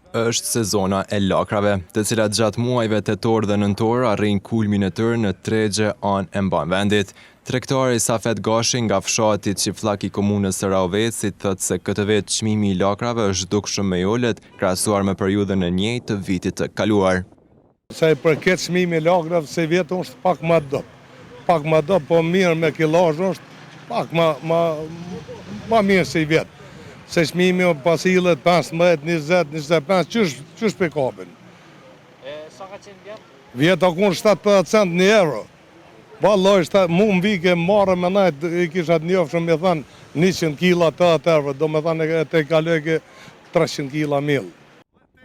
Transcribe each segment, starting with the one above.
Është sezona e lakrave, të cilat gjatë muajve tetor dhe nëntor arrin kulmin e tyre në Tregje, anë e Mbanvendit. Tregtari Safet Gashi nga fshati Çifllak i komunës së Rahovecit thotë se këtë vit çmimi i lakrave është dukshëm me ulët krahasuar me periudhën e njëjtë të vitit të kaluar. Sa i përket çmimi i lakrave, se vjetë është pak më dop. Pak më dop, po mirë me kilazh është pak më mirë se i vjetë. Se çmimi pas illet 15, 20, 25, qysh për kapin? Sa ka qenë vjetë? Vjetë akun 70 cent një euro. Valloj, mu më vike marrë me najtë, i kisha të njofshëm me thënë 100 kila 80 euro, do me thënë e te kalojke 300 kila mil.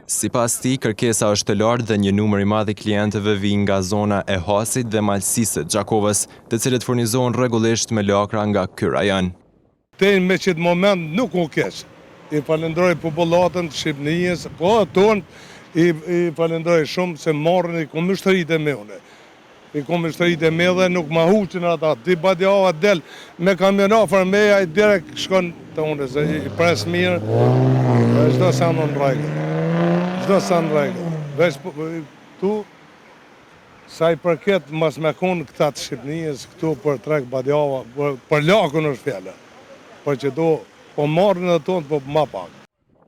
Sipas tij, kërkesa është e lartë dhe një numër i madh i klientëve vijnë nga zona e Hasit dhe Malësisë së Gjakovës, të cilët furnizohen rregullisht me lakra nga ky rajon. Ten me qëtë moment nuk u keq. I falenderoj popullatën të Shqipënisë, po tonë, i falenderoj shumë se marrën i komishtëritë e me une. I komishtëritë e me dhe nuk ma huqin ata. Ti badjava del me kamionafër me ja i direkt shkon të une, se i pres mirë, çdo sa në rregull. Çdo sa në rregull. Veç tu, sa i përket mas me konë këta të Shqipënisë, këtu për treg badjava, për lakun është fjala. Për që do, po marrën e tonë, po ma pak.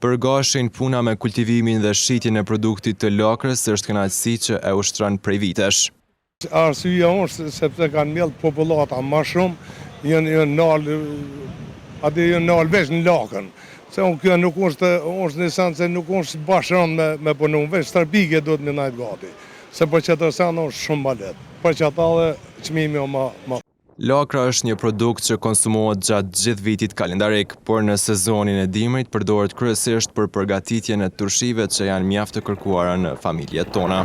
Për Gashin, puna me kultivimin dhe shitjen e produktit të lakrës është kënaqësi që e ushtron prej vitesh. Arsyeja është sepse kanë mbjellë popullata më shumë, janë nalë veç në lakën. Se kjo nuk është një sen se nuk është bashkën me punu, veç starbike do të më najtë gati. Se për që të sen është shumë ma letë. Për që ata dhe çmimi o ma. Lakra është një produkt që konsumohet gjatë gjithë vitit kalendarik, por në sezonin e dimrit përdoret kryesisht për përgatitjen e turshive që janë mjaft të kërkuara në familjet tona.